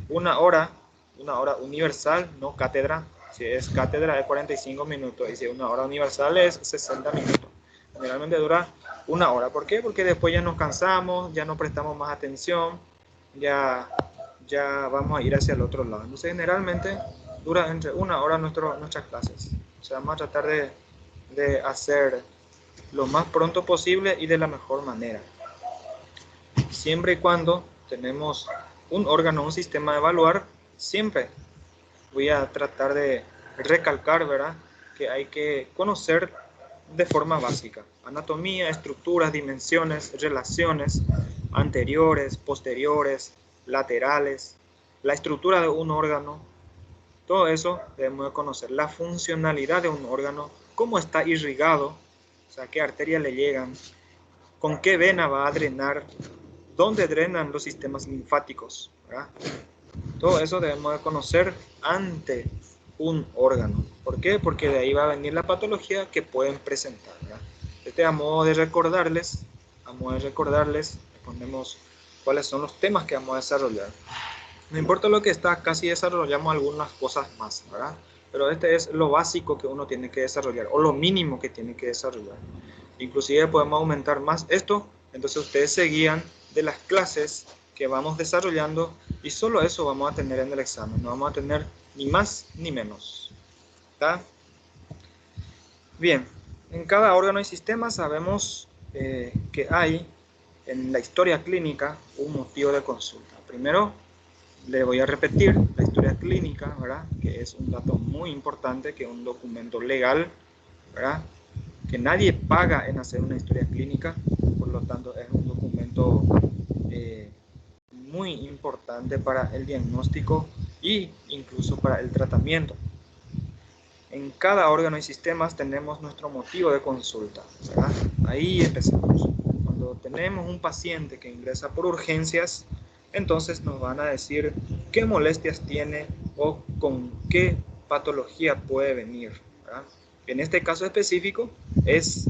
Una hora, una hora universal, no cátedra. Si es cátedra es 45 minutos y si una hora universal es 60 minutos. Generalmente dura una hora. ¿Por qué? Porque después ya nos cansamos, ya no prestamos más atención, ya, ya vamos a ir hacia el otro lado. Entonces generalmente dura entre una hora nuestras clases. O sea, vamos a tratar de hacer lo más pronto posible y de la mejor manera. Siempre y cuando tenemos un órgano, un sistema de evaluar, siempre voy a tratar de recalcar, ¿verdad?, que hay que conocer de forma básica anatomía, estructuras, dimensiones, relaciones anteriores, posteriores, laterales, la estructura de un órgano. Todo eso debemos de conocer, la funcionalidad de un órgano, cómo está irrigado, o sea, qué arterias le llegan, con qué vena va a drenar, dónde drenan los sistemas linfáticos, ¿verdad? Todo eso debemos de conocer ante un órgano. ¿Por qué? Porque de ahí va a venir la patología que pueden presentar, ¿verdad? A modo de recordarles, ponemos cuáles son los temas que vamos a desarrollar. No importa lo que está acá, si desarrollamos algunas cosas más, ¿verdad? Pero este es lo básico que uno tiene que desarrollar, o lo mínimo que tiene que desarrollar. Inclusive podemos aumentar más esto, entonces ustedes se guían de las clases que vamos desarrollando y solo eso vamos a tener en el examen, no vamos a tener ni más ni menos. ¿Está? Bien, en cada órgano y sistema sabemos que hay en la historia clínica un motivo de consulta. Primero, le voy a repetir la historia clínica, ¿verdad?, que es un dato muy importante, que es un documento legal, ¿verdad?, que nadie paga en hacer una historia clínica, por lo tanto es un documento eh, muy importante para el diagnóstico e incluso para el tratamiento. En cada órgano y sistemas tenemos nuestro motivo de consulta, ¿verdad? Ahí empezamos. Cuando tenemos un paciente que ingresa por urgencias, entonces nos van a decir qué molestias tiene o con qué patología puede venir, ¿verdad? En este caso específico es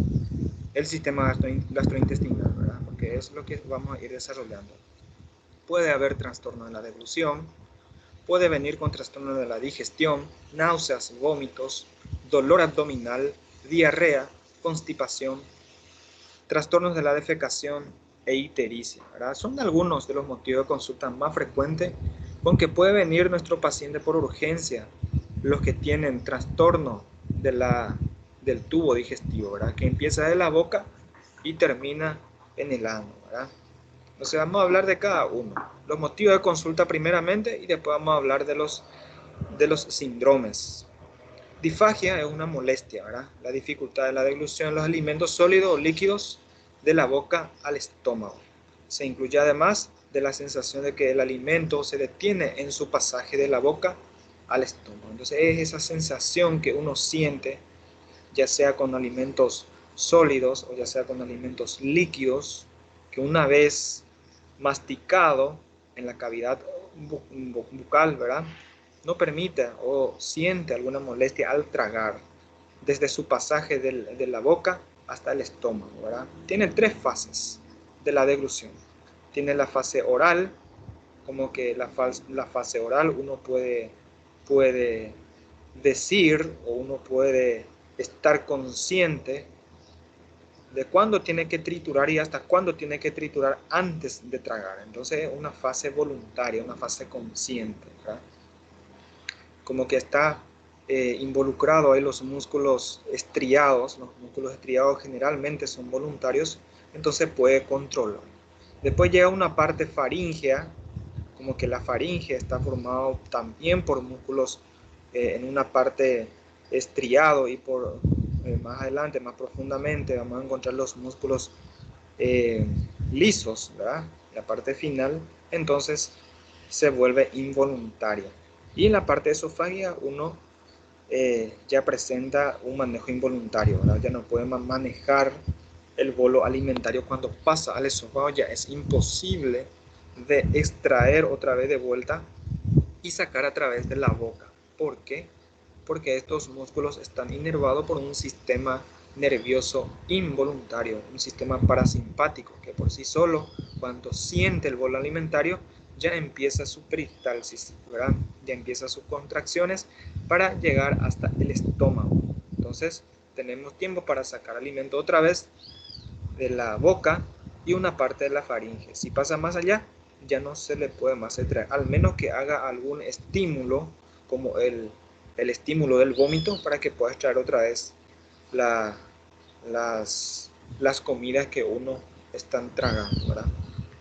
el sistema gastrointestinal, ¿verdad?, porque es lo que vamos a ir desarrollando. Puede haber trastorno de la deglución, puede venir con trastorno de la digestión, náuseas, vómitos, dolor abdominal, diarrea, constipación, trastornos de la defecación e ictericia, ¿verdad? Son algunos de los motivos de consulta más frecuentes con que puede venir nuestro paciente por urgencia, los que tienen trastorno del tubo digestivo, ¿verdad?, que empieza de la boca y termina en el ano, ¿verdad? Entonces vamos a hablar de cada uno. Los motivos de consulta primeramente y después vamos a hablar de los síndromes. Disfagia es una molestia, ¿verdad? La dificultad de la deglución de los alimentos sólidos o líquidos de la boca al estómago. Se incluye además de la sensación de que el alimento se detiene en su pasaje de la boca al estómago. Entonces es esa sensación que uno siente, ya sea con alimentos sólidos o ya sea con alimentos líquidos, que una vez masticado en la cavidad bucal, ¿verdad?, no permite o siente alguna molestia al tragar, desde su pasaje de la boca hasta el estómago, ¿verdad? Tiene tres fases de la deglución. Tiene la fase oral, como que la fase oral uno puede decir o uno puede estar consciente de cuándo tiene que triturar y hasta cuándo tiene que triturar antes de tragar. Entonces es una fase voluntaria, una fase consciente, ¿verdad? Como que está involucrado ahí los músculos estriados. Los músculos estriados generalmente son voluntarios, entonces puede controlar. Después llega una parte faríngea, como que la faringe está formado también por músculos en una parte estriado y por más adelante, más profundamente, vamos a encontrar los músculos eh, lisos, ¿verdad? La parte final, entonces se vuelve involuntaria. Y en la parte esofágica uno ya presenta un manejo involuntario, ¿verdad? Ya no puede manejar el bolo alimentario cuando pasa al esófago, ya es imposible de extraer otra vez de vuelta y sacar a través de la boca. ¿Por qué? Porque estos músculos están inervados por un sistema nervioso involuntario, un sistema parasimpático que por sí solo, cuando siente el bolo alimentario, ya empieza su peristalsis, ¿verdad? Ya empieza sus contracciones para llegar hasta el estómago. Entonces, tenemos tiempo para sacar alimento otra vez de la boca y una parte de la faringe. Si pasa más allá, ya no se le puede más extraer, al menos que haga algún estímulo, como el estímulo del vómito, para que pueda extraer otra vez las comidas que uno está tragando, ¿verdad?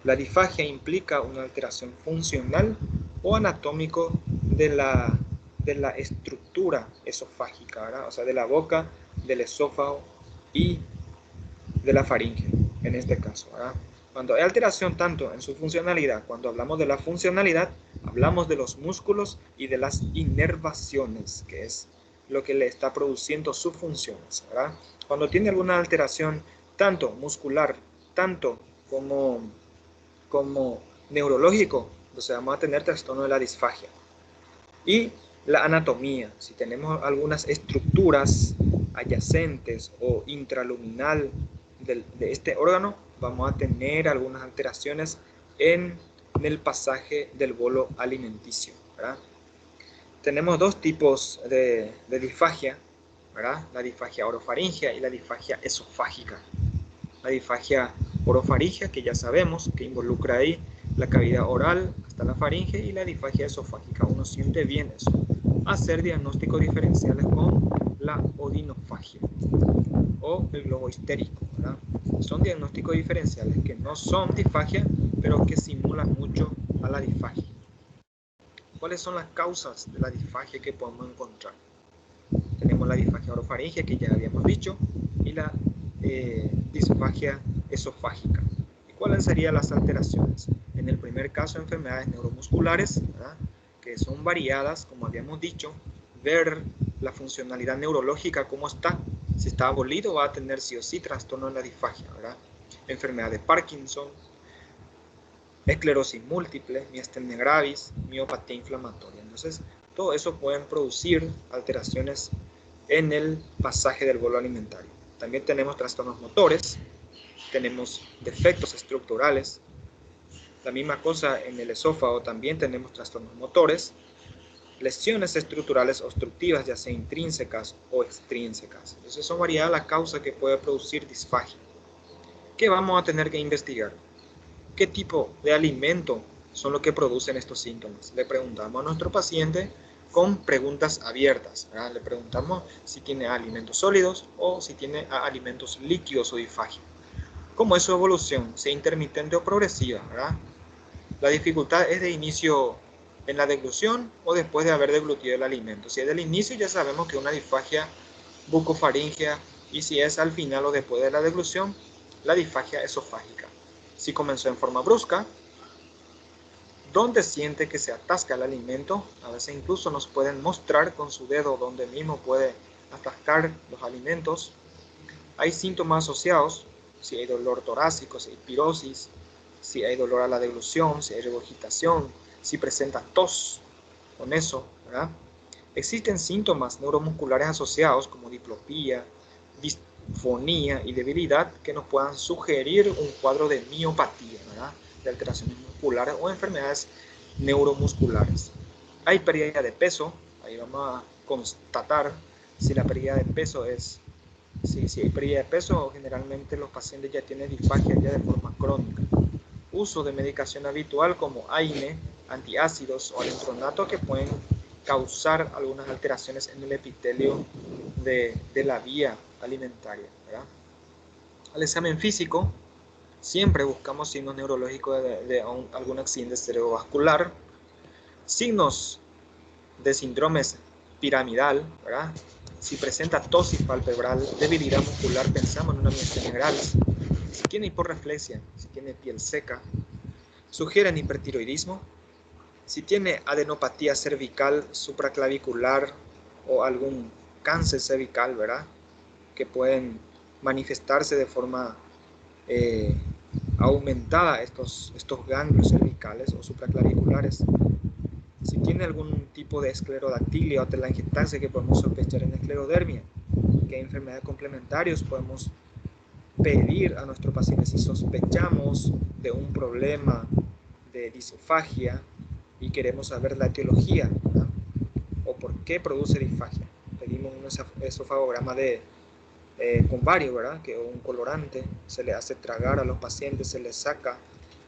La disfagia implica una alteración funcional o anatómico de la estructura esofágica, ¿verdad? O sea, de la boca, del esófago y de la faringe, en este caso, ¿verdad? Cuando hay alteración tanto en su funcionalidad, cuando hablamos de la funcionalidad, hablamos de los músculos y de las inervaciones, que es lo que le está produciendo sus funciones, ¿verdad? Cuando tiene alguna alteración tanto muscular, tanto como neurológico, entonces vamos a tener trastorno de la disfagia. Y la anatomía, si tenemos algunas estructuras adyacentes o intraluminal de este órgano, vamos a tener algunas alteraciones en el pasaje del bolo alimenticio, ¿verdad? Tenemos dos tipos de disfagia, ¿verdad? La disfagia orofaringea y la disfagia esofágica. La disfagia orofaringea, que ya sabemos que involucra ahí la cavidad oral hasta la faringe, y la disfagia esofágica. Uno siente bien eso. Hacer diagnósticos diferenciales con la odinofagia o el globo histérico, ¿verdad? Son diagnósticos diferenciales que no son disfagia, pero que simulan mucho a la disfagia. ¿Cuáles son las causas de la disfagia que podemos encontrar? Tenemos la disfagia orofaringea, que ya habíamos dicho, y la disfagia esofágica. ¿Y cuáles serían las alteraciones? En el primer caso, enfermedades neuromusculares, ¿verdad?, que son variadas, como habíamos dicho, ver la funcionalidad neurológica, cómo está. Si está abolido, va a tener sí o sí trastorno de la disfagia, ¿verdad? Enfermedad de Parkinson, esclerosis múltiple, miastenia gravis, miopatía inflamatoria. Entonces, todo eso pueden producir alteraciones en el pasaje del bolo alimentario. También tenemos trastornos motores, tenemos defectos estructurales. La misma cosa en el esófago, también tenemos trastornos motores, lesiones estructurales obstructivas, ya sea intrínsecas o extrínsecas. Entonces son variadas las causas que puede producir disfagia. ¿Qué vamos a tener que investigar? ¿Qué tipo de alimento son los que producen estos síntomas? Le preguntamos a nuestro paciente con preguntas abiertas, ¿verdad? Le preguntamos si tiene alimentos sólidos o si tiene alimentos líquidos o disfagia. ¿Cómo es su evolución? Si es intermitente o progresiva, ¿verdad? La dificultad es de inicio en la deglución o después de haber deglutido el alimento. Si es del inicio, ya sabemos que es una disfagia bucofaríngea, y si es al final o después de la deglución, la disfagia esofágica. Si comenzó en forma brusca, donde siente que se atasca el alimento, a veces incluso nos pueden mostrar con su dedo donde mismo puede atascar los alimentos. Hay síntomas asociados, si hay dolor torácico, si hay pirosis, si hay dolor a la deglución, si hay regurgitación, si presenta tos con eso, ¿verdad? Existen síntomas neuromusculares asociados como diplopía, disfonía y debilidad que nos puedan sugerir un cuadro de miopatía, ¿verdad?, de alteraciones musculares o enfermedades neuromusculares. Hay pérdida de peso, ahí vamos a constatar si la pérdida de peso es, si hay pérdida de peso, generalmente los pacientes ya tienen disfagia ya de forma crónica. Uso de medicación habitual como AINE, antiácidos o alendronato, que pueden causar algunas alteraciones en el epitelio de la vía alimentaria, ¿verdad? Al examen físico, siempre buscamos signos neurológicos de algún accidente cerebrovascular, signos de síndromes piramidal, ¿verdad? Si presenta tosis palpebral, debilidad muscular, pensamos en una miastenia gravis. Si tiene hiporreflexia, si tiene piel seca, sugieren hipertiroidismo. Si tiene adenopatía cervical supraclavicular o algún cáncer cervical, ¿verdad?, que pueden manifestarse de forma aumentada estos ganglios cervicales o supraclaviculares. Si tiene algún tipo de esclerodactilia o telangiectasia, que podemos sospechar en esclerodermia. Que hay enfermedades complementarias, podemos pedir a nuestro paciente, si sospechamos de un problema de disfagia y queremos saber la etiología, ¿verdad? O por qué produce disfagia. Pedimos un esofagograma con vario, ¿verdad? Que un colorante, se le hace tragar a los pacientes, se les saca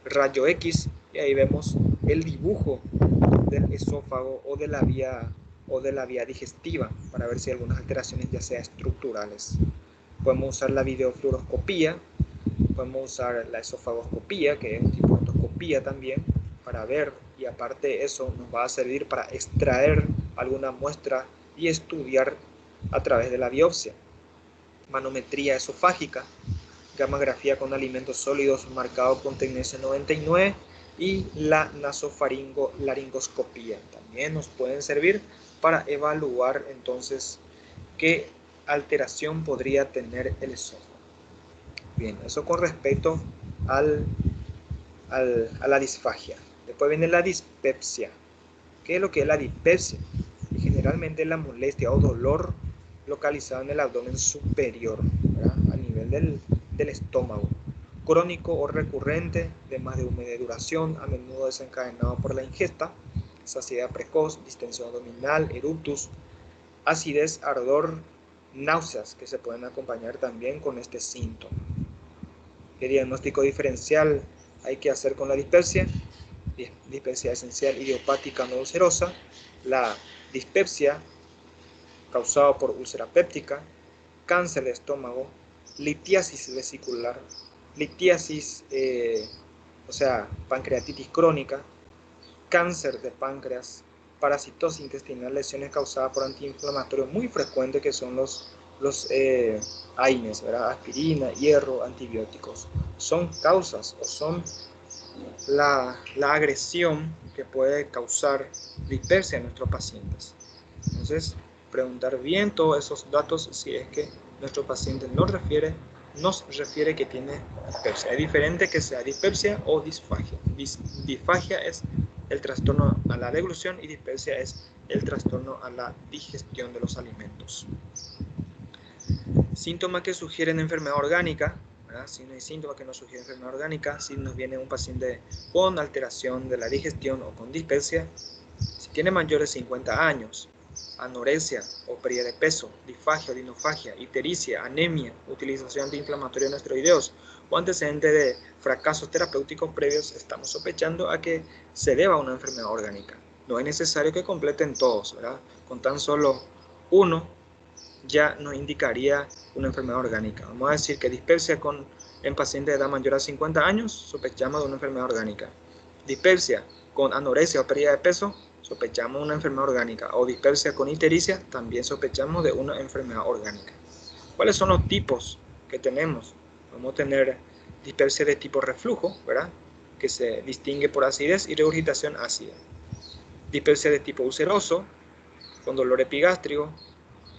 rayo X y ahí vemos el dibujo del esófago o de la vía digestiva para ver si hay algunas alteraciones ya sea estructurales. Podemos usar la videofluoroscopía, podemos usar la esofagoscopía, que es un tipo de endoscopía también, para ver, y aparte eso nos va a servir para extraer alguna muestra y estudiar a través de la biopsia. Manometría esofágica, gammagrafía con alimentos sólidos marcado con TNS 99 y la nasofaringolaringoscopía. También nos pueden servir para evaluar entonces qué alteración podría tener el esófago. Bien, eso con respecto a la disfagia. Después viene la dispepsia. ¿Qué es lo que es la dispepsia? Y generalmente la molestia o dolor localizado en el abdomen superior, ¿verdad? A nivel del estómago. Crónico o recurrente, de más de un mes de duración, a menudo desencadenado por la ingesta, saciedad precoz, distensión abdominal, eructus, acidez, ardor, náuseas, que se pueden acompañar también con este síntoma. ¿Qué diagnóstico diferencial hay que hacer con la dispepsia? Dispepsia esencial idiopática no ulcerosa, la dispepsia causada por úlcera péptica, cáncer de estómago, litiasis vesicular, litiasis, pancreatitis crónica, cáncer de páncreas, parasitosis intestinal, lesiones causadas por antiinflamatorios muy frecuentes que son los AINES, ¿verdad? Aspirina, hierro, antibióticos. Son causas o son la agresión que puede causar dispepsia en nuestros pacientes. Entonces, preguntar bien todos esos datos si es que nuestro paciente nos refiere que tiene dispepsia. Es diferente que sea dispepsia o disfagia. Disfagia es el trastorno a la deglución y dispepsia es el trastorno a la digestión de los alimentos. Síntomas que sugieren enfermedad orgánica, ¿verdad? Si no hay síntomas que nos sugieren enfermedad orgánica, si nos viene un paciente con alteración de la digestión o con dispepsia, si tiene mayores de 50 años, anorexia o pérdida de peso, disfagia o dinofagia, ictericia, anemia, utilización antiinflamatoria de esteroideos o antecedente de fracasos terapéuticos previos, estamos sospechando a que se deba a una enfermedad orgánica. No es necesario que completen todos, ¿verdad? Con tan solo uno ya nos indicaría una enfermedad orgánica. Vamos a decir que dispepsia en pacientes de edad mayor a 50 años, sospechamos de una enfermedad orgánica. Dispepsia con anorexia o pérdida de peso, sospechamos de una enfermedad orgánica. O dispepsia con ictericia, también sospechamos de una enfermedad orgánica. ¿Cuáles son los tipos que tenemos? Vamos a tener dispepsia de tipo reflujo, ¿verdad? Que se distingue por acidez y regurgitación ácida. Dispepsia de tipo ulceroso, con dolor epigástrico,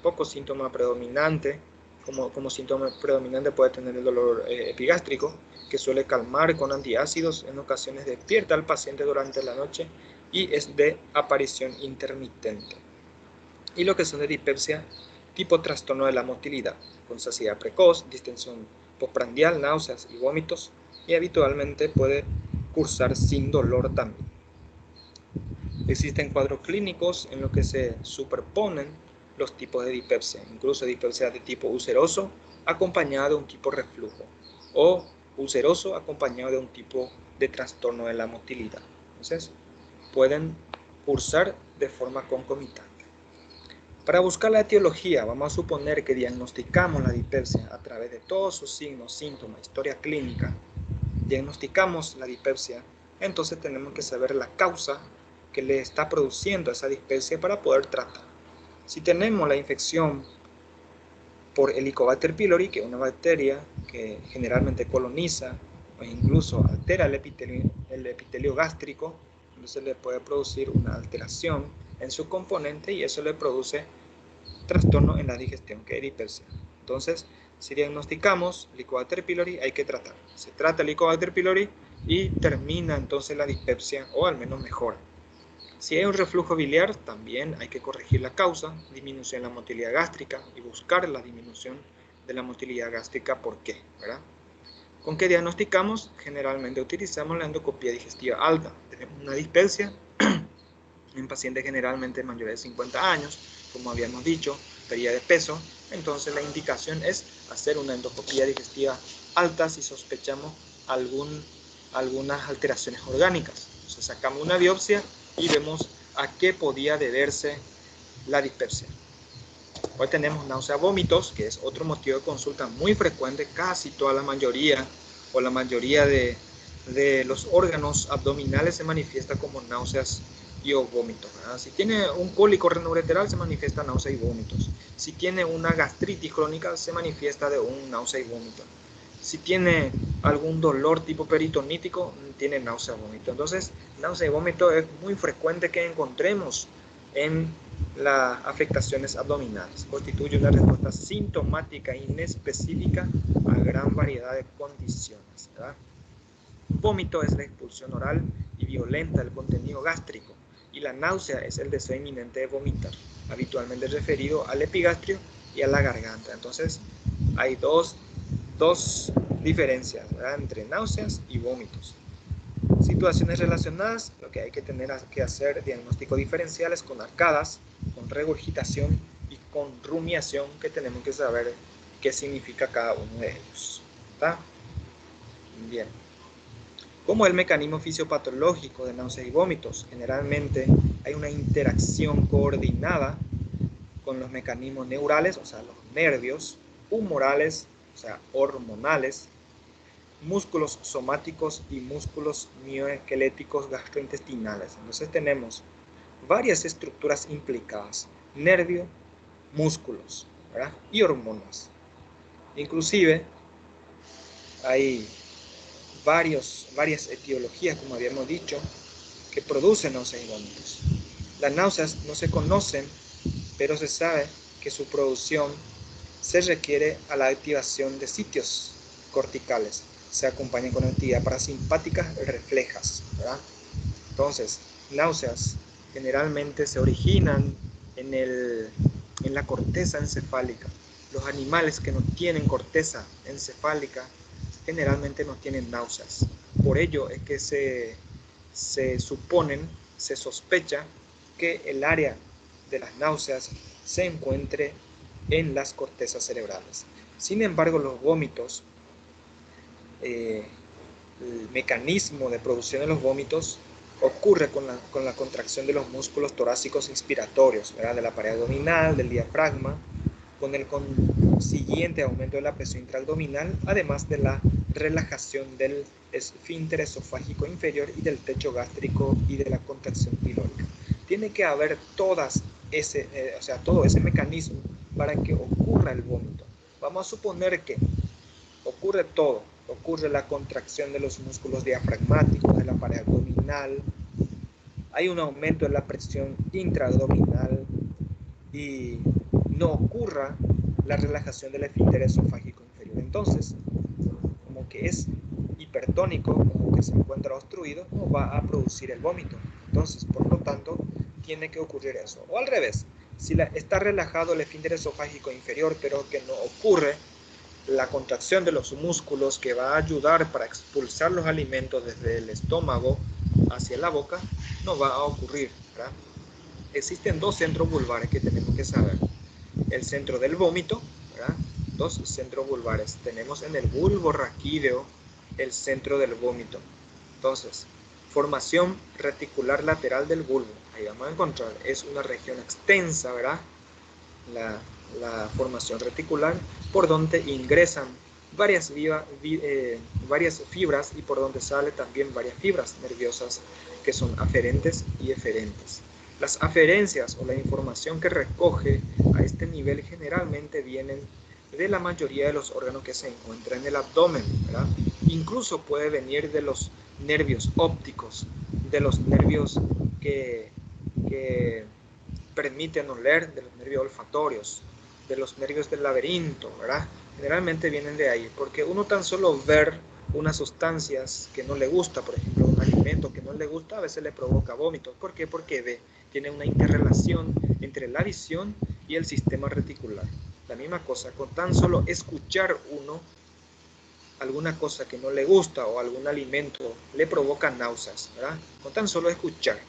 poco síntoma predominante. Como síntoma predominante puede tener el dolor epigástrico, que suele calmar con antiácidos, en ocasiones despierta al paciente durante la noche y es de aparición intermitente. Y lo que son de dispepsia tipo trastorno de la motilidad, con saciedad precoz, distensión postprandial, náuseas y vómitos, y habitualmente puede cursar sin dolor también. Existen cuadros clínicos en los que se superponen los tipos de dispepsia, incluso dispepsia de tipo ulceroso acompañada de un tipo reflujo o ulceroso acompañado de un tipo de trastorno de la motilidad. Entonces, pueden cursar de forma concomitante. Para buscar la etiología, vamos a suponer que diagnosticamos la dispepsia a través de todos sus signos, síntomas, historia clínica. Diagnosticamos la dispepsia, entonces tenemos que saber la causa que le está produciendo esa dispepsia para poder tratar. Si tenemos la infección por Helicobacter pylori, que es una bacteria que generalmente coloniza o incluso altera el epitelio gástrico, entonces le puede producir una alteración en su componente y eso le produce trastorno en la digestión, que es dispepsia. Entonces, si diagnosticamos Helicobacter pylori, hay que tratar. Se trata Helicobacter pylori y termina entonces la dispepsia o al menos mejora. Si hay un reflujo biliar, también hay que corregir la causa, disminución de la motilidad gástrica y buscar la disminución de la motilidad gástrica. ¿Por qué? ¿Verdad? ¿Con qué diagnosticamos? Generalmente utilizamos la endoscopia digestiva alta, tenemos una dispepsia en pacientes generalmente mayores de 50 años, como habíamos dicho, pérdida de peso. Entonces la indicación es hacer una endoscopia digestiva alta si sospechamos algunas alteraciones orgánicas. Entonces sacamos una biopsia y vemos a qué podía deberse la dispepsia. Hoy tenemos náuseas, vómitos, que es otro motivo de consulta muy frecuente. Casi toda la mayoría o la mayoría de los órganos abdominales se manifiesta como náuseas y o vómitos, ¿verdad? Si tiene un cólico renoureteral se manifiesta náusea y vómitos. Si tiene una gastritis crónica se manifiesta de un náusea y vómito. Si tiene algún dolor tipo peritonítico tiene náusea y vómito. Entonces náusea y vómito es muy frecuente que encontremos en las afectaciones abdominales. Constituye una respuesta sintomática inespecífica a gran variedad de condiciones, ¿verdad? Vómito es la expulsión oral y violenta del contenido gástrico, y la náusea es el deseo inminente de vomitar, habitualmente referido al epigastrio y a la garganta. Entonces hay dos diferencias, ¿verdad?, entre náuseas y vómitos. Situaciones relacionadas, lo que hay que tener que hacer diagnósticos diferenciales con arcadas, con regurgitación y con rumiación, que tenemos que saber qué significa cada uno de ellos. ¿Está? Bien. ¿Cómo es el mecanismo fisiopatológico de náuseas y vómitos? Generalmente hay una interacción coordinada con los mecanismos neurales, o sea, los nervios, humorales, o sea, hormonales, músculos somáticos y músculos mioesqueléticos gastrointestinales. Entonces tenemos varias estructuras implicadas: nervio, músculos, ¿verdad?, y hormonas. Inclusive hay varias etiologías, como habíamos dicho, que producen náuseas y vómitos. Las náuseas no se conocen, pero se sabe que su producción se requiere a la activación de sitios corticales. Se acompañan con actividad parasimpáticas reflejas, ¿verdad? Entonces, náuseas generalmente se originan en la corteza encefálica. Los animales que no tienen corteza encefálica generalmente no tienen náuseas. Por ello es que se sospecha que el área de las náuseas se encuentre en las cortezas cerebrales. Sin embargo, los vómitos, el mecanismo de producción de los vómitos ocurre con la contracción de los músculos torácicos inspiratorios, ¿verdad?, de la pared abdominal, del diafragma, con el consiguiente aumento de la presión intraabdominal, además de la relajación del esfínter esofágico inferior y del techo gástrico y de la contracción pilórica. Tiene que haber todo ese mecanismo para que ocurra el vómito. Vamos a suponer que ocurre todo. Ocurre la contracción de los músculos diafragmáticos, de la pared abdominal, hay un aumento de la presión intraabdominal y no ocurra la relajación del esfínter esofágico inferior. Entonces, como que es hipertónico, como que se encuentra obstruido, no va a producir el vómito. Entonces, por lo tanto, tiene que ocurrir eso. O al revés, si está relajado el esfínter esofágico inferior, pero que no ocurre la contracción de los músculos que va a ayudar para expulsar los alimentos desde el estómago hacia la boca, no va a ocurrir, ¿verdad? Existen dos centros vulvares que tenemos que saber. El centro del vómito, ¿verdad? Dos centros vulvares. Tenemos en el bulbo raquídeo el centro del vómito. Entonces, formación reticular lateral del bulbo. Ahí vamos a encontrar, es una región extensa, ¿verdad?, la formación reticular, por donde ingresan varias fibras y por donde salen también varias fibras nerviosas que son aferentes y eferentes. Las aferencias o la información que recoge a este nivel generalmente vienen de la mayoría de los órganos que se encuentran en el abdomen, ¿verdad? Incluso puede venir de los nervios ópticos, de los nervios que permiten oler, de los nervios olfatorios, de los nervios del laberinto, ¿verdad? Generalmente vienen de ahí, porque uno tan solo ver unas sustancias que no le gusta, por ejemplo, un alimento que no le gusta, a veces le provoca vómitos. ¿Por qué? Porque tiene una interrelación entre la visión y el sistema reticular. La misma cosa, con tan solo escuchar uno alguna cosa que no le gusta o algún alimento le provoca náuseas, ¿verdad? Con tan solo escuchar.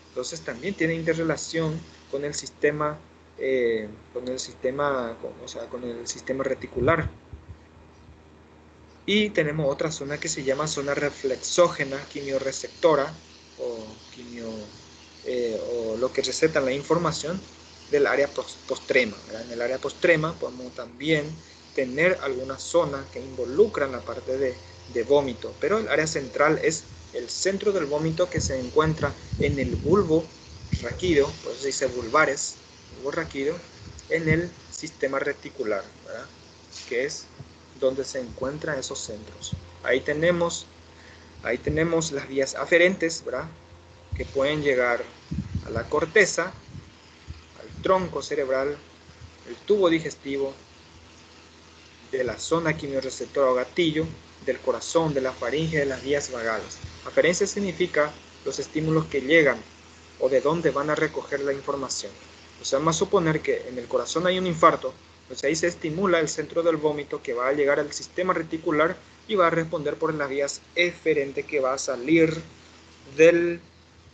Entonces también tiene interrelación con el sistema, con el sistema reticular. Y tenemos otra zona que se llama zona reflexógena quimiorreceptora o lo que receta la información del área postrema, ¿verdad? En el área postrema podemos también tener alguna zona que involucran la parte de vómito, pero el área central es el centro del vómito que se encuentra en el bulbo raquídeo, por eso se dice bulbares, bulbo raquídeo, en el sistema reticular, ¿verdad? Que es donde se encuentran esos centros. Ahí tenemos las vías aferentes, ¿verdad? Que pueden llegar a la corteza, al tronco cerebral, el tubo digestivo, de la zona quimiorreceptora o gatillo, del corazón, de la faringe, de las vías vagales. Aferencia significa los estímulos que llegan o de dónde van a recoger la información. O sea, vamos a suponer que en el corazón hay un infarto, pues ahí se estimula el centro del vómito que va a llegar al sistema reticular y va a responder por las vías eferentes que va a salir del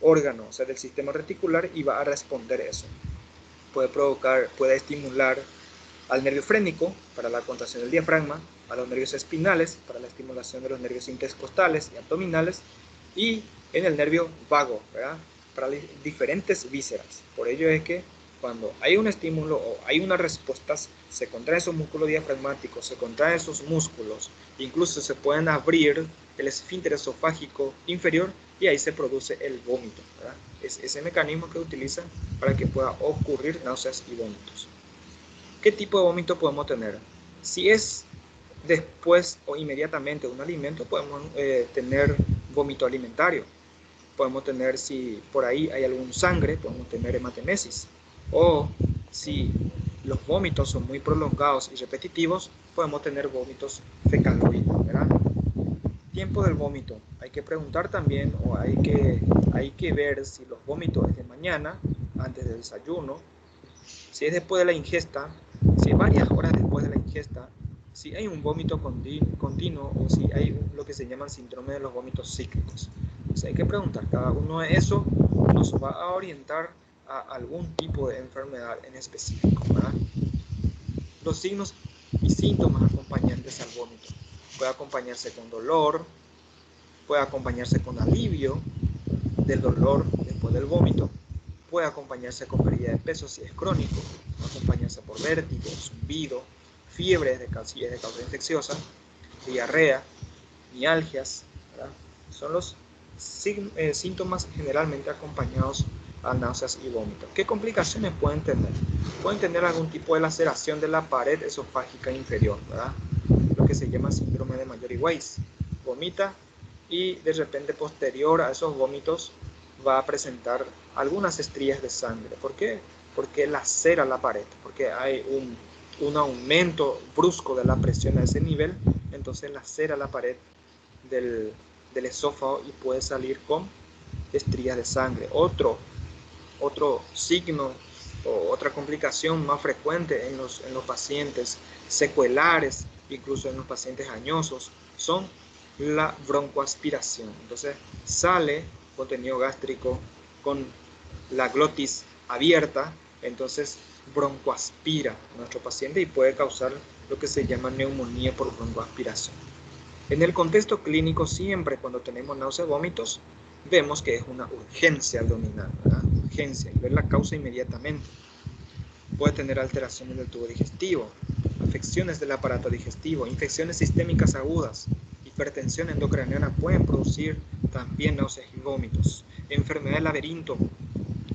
órgano, o sea, del sistema reticular, y va a responder eso. Puede estimular al nervio frénico para la contracción del diafragma, a los nervios espinales para la estimulación de los nervios intercostales y abdominales, y en el nervio vago, ¿verdad? Para diferentes vísceras. Por ello es que cuando hay un estímulo o hay una respuesta, se contraen esos músculos diafragmáticos, se contraen esos músculos, incluso se pueden abrir el esfínter esofágico inferior y ahí se produce el vómito, ¿verdad? Es ese mecanismo que utilizan para que pueda ocurrir náuseas y vómitos. ¿Qué tipo de vómito podemos tener? Si es después o inmediatamente de un alimento, podemos tener vómito alimentario. Podemos tener, si por ahí hay algún sangre, podemos tener hematemesis. O si los vómitos son muy prolongados y repetitivos, podemos tener vómitos fecaloides, ¿verdad? Tiempo del vómito. Hay que preguntar también o hay que ver si los vómitos es de mañana, antes del desayuno, si es después de la ingesta, si es varias horas después de la ingesta, si hay un vómito continuo o si hay lo que se llama síndrome de los vómitos cíclicos. Entonces hay que preguntar, cada uno de eso nos va a orientar a algún tipo de enfermedad en específico, ¿verdad? Los signos y síntomas acompañantes al vómito. Puede acompañarse con dolor, puede acompañarse con alivio del dolor después del vómito, puede acompañarse con pérdida de peso si es crónico, acompañarse por vértigo, zumbido, fiebre de causa infecciosa, diarrea, mialgias, ¿verdad? Son los síntomas generalmente acompañados a náuseas y vómitos. ¿Qué complicaciones pueden tener? Pueden tener algún tipo de laceración de la pared esofágica inferior, ¿verdad? Lo que se llama síndrome de Mayory-Weiss. Vomita y de repente posterior a esos vómitos va a presentar algunas estrías de sangre. ¿Por qué? Porque lacera la pared, porque hay un aumento brusco de la presión a ese nivel, entonces lacera la pared del esófago y puede salir con estrías de sangre. Otro signo o otra complicación más frecuente en los pacientes secuelares, incluso en los pacientes añosos, son la broncoaspiración. Entonces sale contenido gástrico con la glotis abierta, entonces broncoaspira a nuestro paciente y puede causar lo que se llama neumonía por broncoaspiración. En el contexto clínico, siempre cuando tenemos náuseas, vómitos, vemos que es una urgencia abdominal, ¿verdad? Urgencia, y ver la causa inmediatamente. Puede tener alteraciones del tubo digestivo, afecciones del aparato digestivo, infecciones sistémicas agudas, hipertensión endocraniana pueden producir también náuseas y vómitos. Enfermedad del laberinto,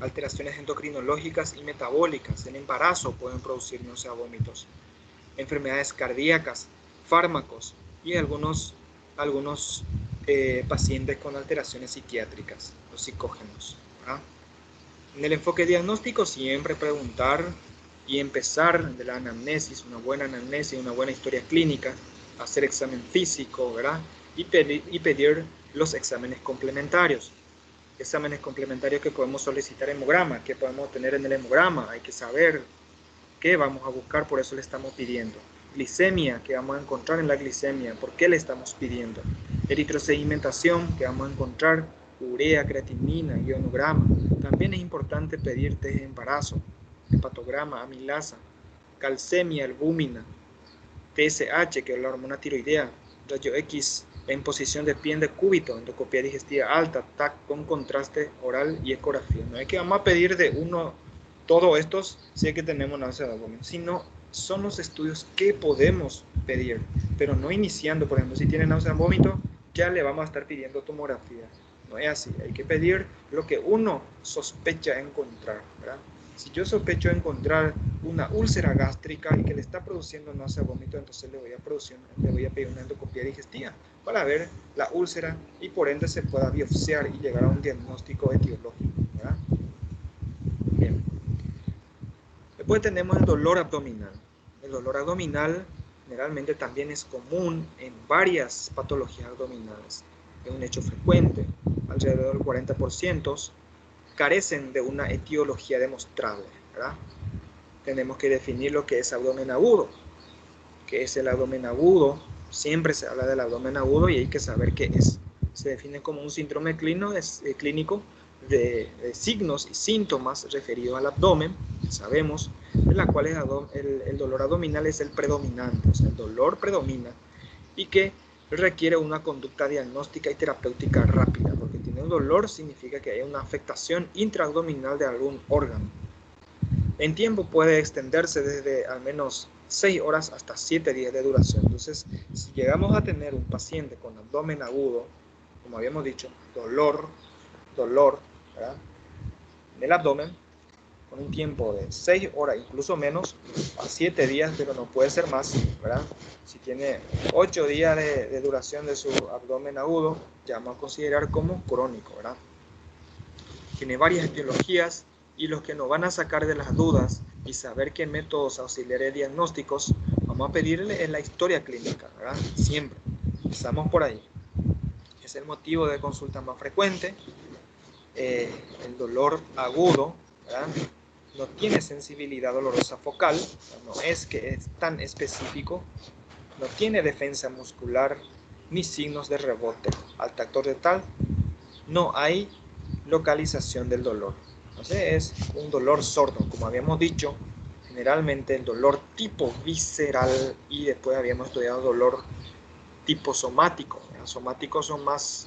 alteraciones endocrinológicas y metabólicas, en embarazo pueden producir náuseas y vómitos. Enfermedades cardíacas, fármacos y algunos pacientes con alteraciones psiquiátricas, los psicógenos, ¿verdad? En el enfoque diagnóstico siempre preguntar y empezar de la anamnesis, una buena anamnesis, una buena historia clínica, hacer examen físico, ¿verdad? Y pedir los exámenes complementarios. Exámenes complementarios que podemos solicitar en hemograma, que podemos tener en el hemograma, hay que saber qué vamos a buscar, por eso le estamos pidiendo. Glicemia, que vamos a encontrar en la glicemia, ¿por qué le estamos pidiendo? Eritrosedimentación, que vamos a encontrar urea, creatinina, ionograma. También es importante pedir test de embarazo, hepatograma, amilasa, calcemia, albúmina, TSH, que es la hormona tiroidea, rayo X en posición de pie de cúbito, endoscopia digestiva alta, TAC con contraste oral y ecografía. No es que vamos a pedir de uno todos estos si es que tenemos náusea de abdomen, sino son los estudios que podemos pedir, pero no iniciando. Por ejemplo, si tiene náusea de vómito, ya le vamos a estar pidiendo tomografía. No es así, hay que pedir lo que uno sospecha encontrar, ¿verdad? Si yo sospecho encontrar una úlcera gástrica y que le está produciendo náusea vómito, entonces le voy a pedir una endoscopia digestiva para ver la úlcera y por ende se pueda biopsiar y llegar a un diagnóstico etiológico, ¿verdad? Bien. Después tenemos el dolor abdominal. El dolor abdominal generalmente también es común en varias patologías abdominales. Es un hecho frecuente. Alrededor del 40% carecen de una etiología demostrable, ¿verdad? Tenemos que definir lo que es abdomen agudo. ¿Qué es el abdomen agudo? Siempre se habla del abdomen agudo y hay que saber qué es. Se define como un síndrome clínico de signos y síntomas referidos al abdomen, sabemos, en la cual el dolor abdominal es el predominante, o sea, el dolor predomina y que requiere una conducta diagnóstica y terapéutica rápida, porque tiene un dolor significa que hay una afectación intraabdominal de algún órgano. En tiempo puede extenderse desde al menos 6 horas hasta 7 días de duración. Entonces, si llegamos a tener un paciente con abdomen agudo, como habíamos dicho, dolor, ¿verdad?, en el abdomen, con un tiempo de 6 horas, incluso menos, a 7 días, pero no puede ser más, ¿verdad? Si tiene 8 días de duración de su abdomen agudo, ya vamos a considerar como crónico, ¿verdad? Tiene varias etiologías y los que nos van a sacar de las dudas y saber qué métodos auxiliares diagnósticos vamos a pedirle en la historia clínica, ¿verdad? Siempre. Empezamos por ahí. Es el motivo de consulta más frecuente. El dolor agudo, ¿verdad?, no tiene sensibilidad dolorosa focal, no es que es tan específico, no tiene defensa muscular ni signos de rebote. Al tacto rectal no hay localización del dolor. Entonces es un dolor sordo, como habíamos dicho, generalmente el dolor tipo visceral y después habíamos estudiado dolor tipo somático. Los somáticos son más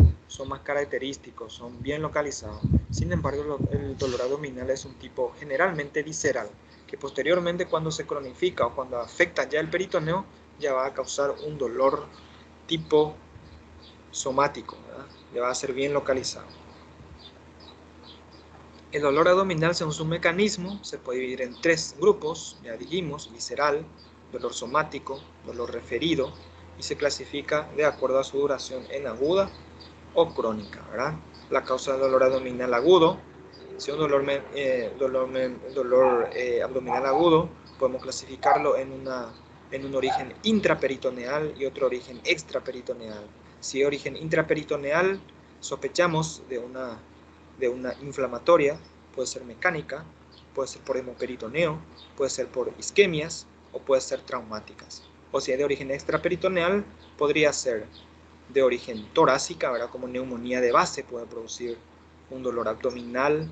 característicos, son bien localizados. Sin embargo, el dolor abdominal es un tipo generalmente visceral, que posteriormente cuando se cronifica o cuando afecta ya el peritoneo, ya va a causar un dolor tipo somático, ¿verdad? Ya va a ser bien localizado. El dolor abdominal, según su mecanismo, se puede dividir en 3 grupos, ya dijimos: visceral, dolor somático, dolor referido, y se clasifica de acuerdo a su duración en aguda o crónica, ¿verdad? La causa del dolor abdominal agudo, si un dolor abdominal agudo, podemos clasificarlo en un origen intraperitoneal y otro origen extraperitoneal. Si es origen intraperitoneal, sospechamos de una inflamatoria, puede ser mecánica, puede ser por hemoperitoneo, puede ser por isquemias o puede ser traumáticas. O si es de origen extraperitoneal, podría ser de origen torácica, ¿verdad?, como neumonía de base puede producir un dolor abdominal,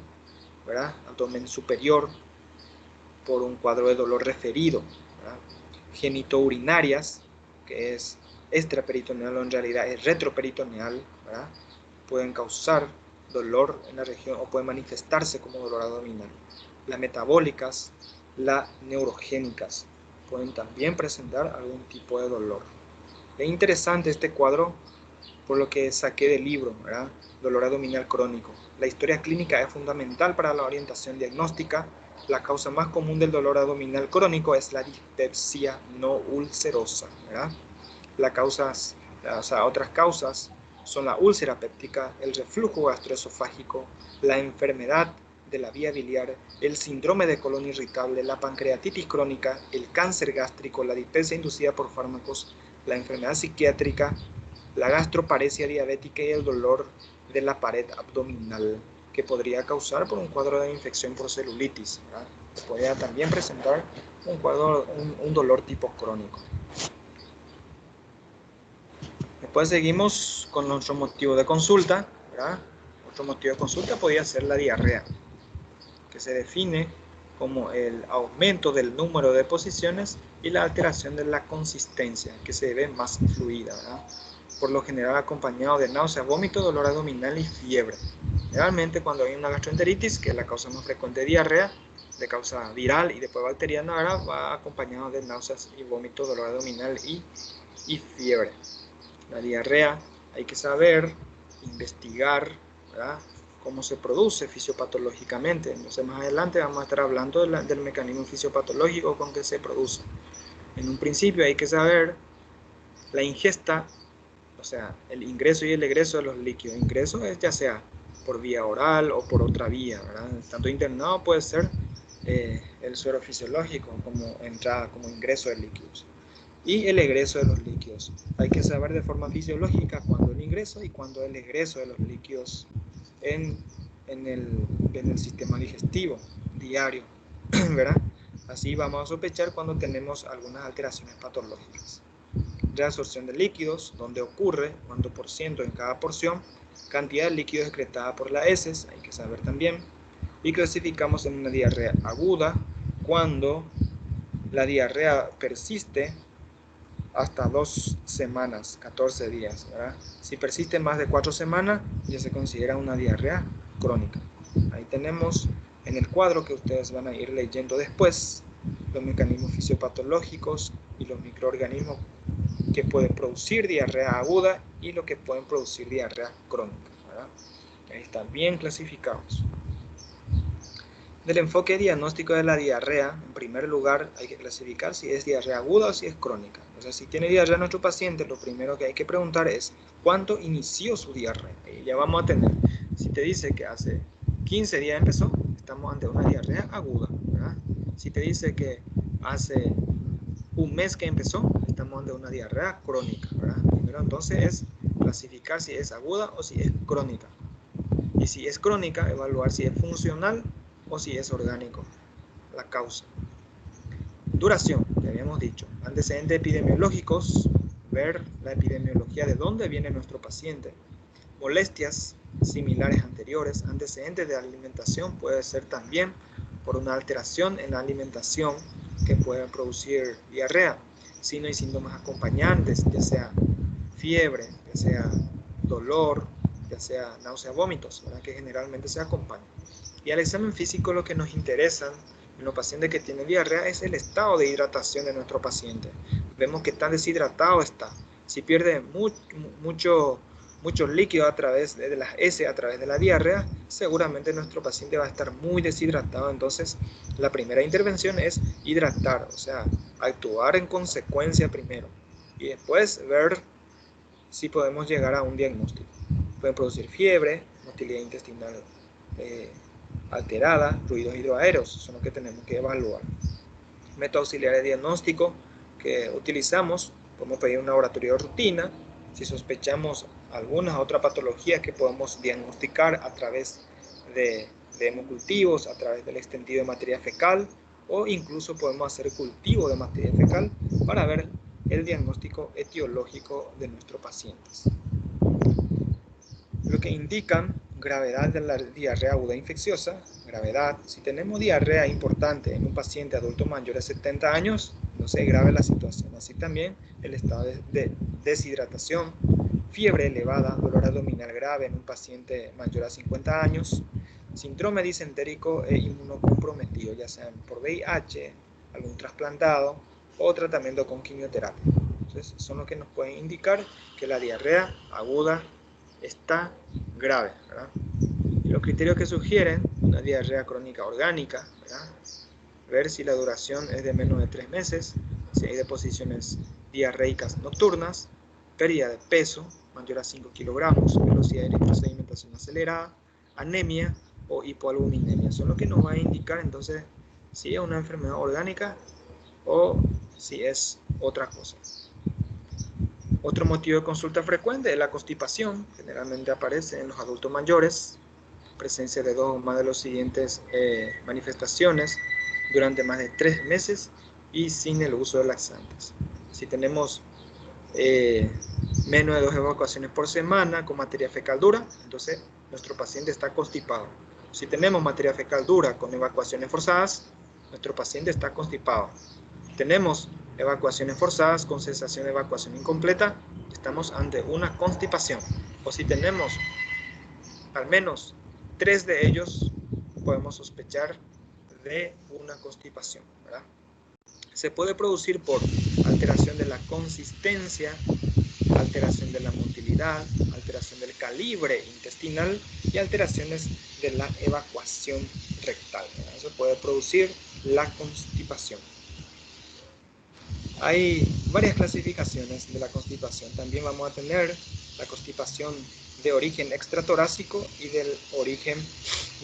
¿verdad?, abdomen superior, por un cuadro de dolor referido, ¿verdad? Genitourinarias, que es extraperitoneal o en realidad es retroperitoneal, ¿verdad?, pueden causar dolor en la región o pueden manifestarse como dolor abdominal. Las metabólicas, las neurogénicas, pueden también presentar algún tipo de dolor. Es interesante este cuadro por lo que saqué del libro, ¿verdad?, Dolor abdominal crónico. La historia clínica es fundamental para la orientación diagnóstica. La causa más común del dolor abdominal crónico es la dispepsia no ulcerosa, ¿verdad? Otras causas son la úlcera péptica, el reflujo gastroesofágico, la enfermedad de la vía biliar, el síndrome de colon irritable, la pancreatitis crónica, el cáncer gástrico, la dispepsia inducida por fármacos, la enfermedad psiquiátrica, la gastroparesia diabética y el dolor de la pared abdominal, que podría causar por un cuadro de infección por celulitis, ¿verdad? Puede también presentar un cuadro, un dolor tipo crónico. Después seguimos con nuestro motivo de consulta, ¿verdad? Otro motivo de consulta podría ser la diarrea, que se define como el aumento del número de posiciones y la alteración de la consistencia, que se ve más fluida, ¿verdad? Por lo general acompañado de náuseas, vómito, dolor abdominal y fiebre. Generalmente cuando hay una gastroenteritis, que es la causa más frecuente de diarrea, de causa viral y después bacteriana, ¿verdad? Va acompañado de náuseas y vómito, dolor abdominal y fiebre. La diarrea hay que saber, investigar, ¿verdad?, cómo se produce fisiopatológicamente. Entonces más adelante vamos a estar hablando del mecanismo fisiopatológico con que se produce. En un principio hay que saber la ingesta, o sea, el ingreso y el egreso de los líquidos. Ingreso es ya sea por vía oral o por otra vía, ¿verdad? Tanto internado puede ser el suero fisiológico como entrada, como ingreso de líquidos. Y el egreso de los líquidos. Hay que saber de forma fisiológica cuándo el ingreso y cuándo el egreso de los líquidos en el sistema digestivo diario, ¿verdad? Así vamos a sospechar cuando tenemos algunas alteraciones patológicas. Reabsorción de líquidos, donde ocurre, cuánto por ciento en cada porción, cantidad de líquido excretada por las heces, hay que saber también. Y clasificamos en una diarrea aguda cuando la diarrea persiste hasta 2 semanas, 14 días, ¿verdad? Si persiste más de 4 semanas, ya se considera una diarrea crónica. Ahí tenemos en el cuadro que ustedes van a ir leyendo después los mecanismos fisiopatológicos y los microorganismos que pueden producir diarrea aguda y lo que pueden producir diarrea crónica, ¿verdad? Ahí están bien clasificados. Del enfoque diagnóstico de la diarrea, en primer lugar hay que clasificar si es diarrea aguda o si es crónica. O sea, si tiene diarrea nuestro paciente, lo primero que hay que preguntar es ¿cuándo inició su diarrea? Y ya vamos a tener, si te dice que hace 15 días empezó, estamos ante una diarrea aguda, ¿verdad? Si te dice que hace un mes que empezó, estamos ante una diarrea crónica, ¿verdad? Primero entonces es clasificar si es aguda o si es crónica. Y si es crónica, evaluar si es funcional o si es orgánico la causa. Duración, que habíamos dicho. Antecedentes epidemiológicos, ver la epidemiología de dónde viene nuestro paciente. Molestias similares anteriores. Antecedentes de alimentación puede ser también por una alteración en la alimentación que puede producir diarrea. Signos y síntomas acompañantes, ya sea fiebre, ya sea dolor, ya sea náuseas, vómitos, ¿verdad?, que generalmente se acompañan. Y al examen físico lo que nos interesa en los pacientes que tienen diarrea es el estado de hidratación de nuestro paciente. Vemos que tan deshidratado está. Si pierde mucho líquido a través de las heces, a través de la diarrea, seguramente nuestro paciente va a estar muy deshidratado. Entonces, la primera intervención es hidratar, o sea, actuar en consecuencia primero. Y después ver si podemos llegar a un diagnóstico. Pueden producir fiebre, motilidad intestinal alterada, ruidos hidroaéreos, son los que tenemos que evaluar. Método auxiliar de diagnóstico que utilizamos, podemos pedir un laboratorio de rutina, si sospechamos alguna otra patología que podemos diagnosticar a través de hemocultivos, a través del extendido de materia fecal, o incluso podemos hacer cultivo de materia fecal para ver el diagnóstico etiológico de nuestros pacientes. Lo que indican gravedad de la diarrea aguda infecciosa, gravedad, si tenemos diarrea importante en un paciente adulto mayor de 70 años, no se grave la situación, así también el estado de deshidratación, fiebre elevada, dolor abdominal grave en un paciente mayor a 50 años, síndrome disentérico e inmunocomprometido, ya sea por VIH, algún trasplantado o tratamiento con quimioterapia. Entonces, son los que nos pueden indicar que la diarrea aguda está grave, ¿verdad? Y los criterios que sugieren una diarrea crónica orgánica, ¿verdad?, ver si la duración es de menos de 3 meses, si hay deposiciones diarreicas nocturnas, pérdida de peso mayor a 5 kilogramos, velocidad de eritrosedimentación acelerada, anemia o hipoalbuminemia. Son lo que nos va a indicar entonces si es una enfermedad orgánica o si es otra cosa. Otro motivo de consulta frecuente es la constipación, generalmente aparece en los adultos mayores, presencia de 2 o más de las siguientes manifestaciones: durante más de 3 meses y sin el uso de laxantes. Si tenemos menos de 2 evacuaciones por semana con materia fecal dura, entonces nuestro paciente está constipado. Si tenemos materia fecal dura con evacuaciones forzadas, nuestro paciente está constipado. Tenemos evacuaciones forzadas con cesación de evacuación incompleta, estamos ante una constipación. O si tenemos al menos 3 de ellos, podemos sospechar de una constipación, ¿verdad? Se puede producir por alteración de la consistencia, alteración de la motilidad, alteración del calibre intestinal y alteraciones de la evacuación rectal. Eso puede producir la constipación. Hay varias clasificaciones de la constipación. También vamos a tener la constipación de origen extratorácico y del origen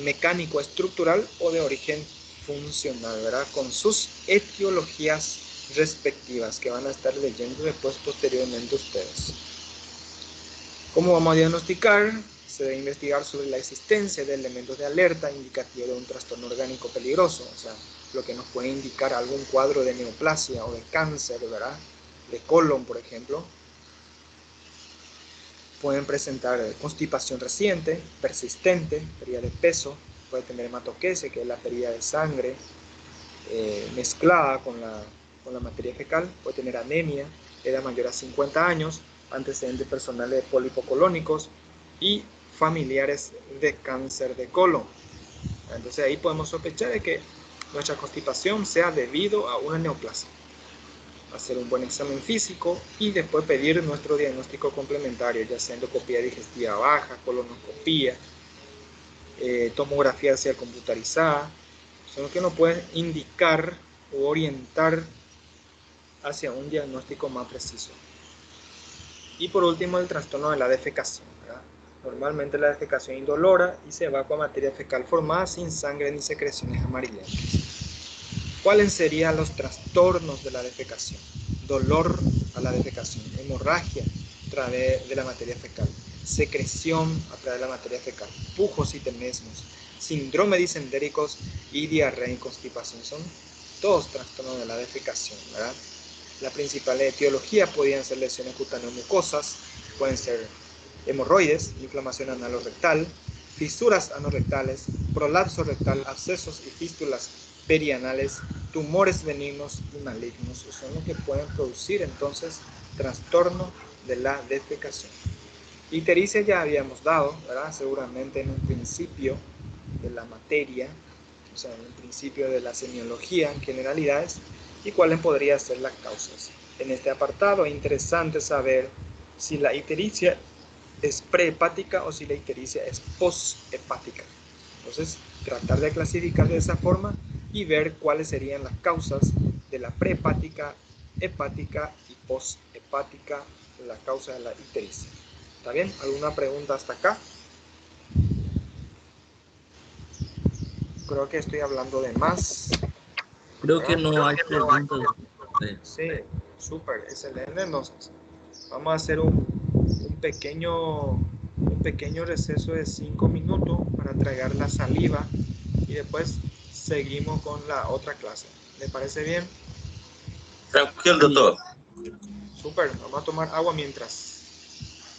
mecánico estructural o de origen funcional, ¿verdad? Con sus etiologías respectivas que van a estar leyendo después posteriormente ustedes. ¿Cómo vamos a diagnosticar? Se debe investigar sobre la existencia de elementos de alerta indicativos de un trastorno orgánico peligroso, o sea, lo que nos puede indicar algún cuadro de neoplasia o de cáncer, ¿verdad? De colon, por ejemplo. Pueden presentar constipación reciente, persistente, pérdida de peso, puede tener hematoquesia, que es la pérdida de sangre mezclada con la materia fecal, puede tener anemia, edad mayor a 50 años, antecedentes personales de pólipos colónicos y familiares de cáncer de colon. Entonces ahí podemos sospechar de que nuestra constipación sea debido a una neoplasia. Hacer un buen examen físico y después pedir nuestro diagnóstico complementario, ya sea endoscopía digestiva baja, colonoscopía, tomografía axial computarizada, son los que nos pueden indicar o orientar hacia un diagnóstico más preciso. Y por último, el trastorno de la defecación, ¿verdad? Normalmente la defecación indolora y se evacua materia fecal formada sin sangre ni secreciones amarillentas. ¿Cuáles serían los trastornos de la defecación? Dolor a la defecación, hemorragia a través de la materia fecal, secreción a través de la materia fecal, pujos y tenesmos, síndrome disentéricos y diarrea y constipación. Son todos trastornos de la defecación, ¿verdad? Las principales etiologías podrían ser lesiones cutáneas mucosas, pueden ser hemorroides, inflamación anal-rectal, fisuras anorrectales, prolapso rectal, abscesos y fístulas perianales, tumores benignos y malignos, son los que pueden producir entonces trastorno de la defecación. Ictericia ya habíamos dado, ¿verdad? Seguramente en un principio de la materia, o sea, en un principio de la semiología en generalidades, y cuáles podrían ser las causas. En este apartado es interesante saber si la ictericia es prehepática o si la ictericia es poshepática. Entonces, tratar de clasificar de esa forma y ver cuáles serían las causas de la prehepática, hepática y poshepática, la causa de la ictericia. ¿Está bien? ¿Alguna pregunta hasta acá? Creo que estoy hablando de más. Creo que no hay preguntas. Sí, súper, excelente. Entonces, vamos a hacer un pequeño receso de 5 minutos para tragar la saliva y después seguimos con la otra clase. ¿Le parece bien? Tranquilo, doctor. Súper, vamos a tomar agua mientras.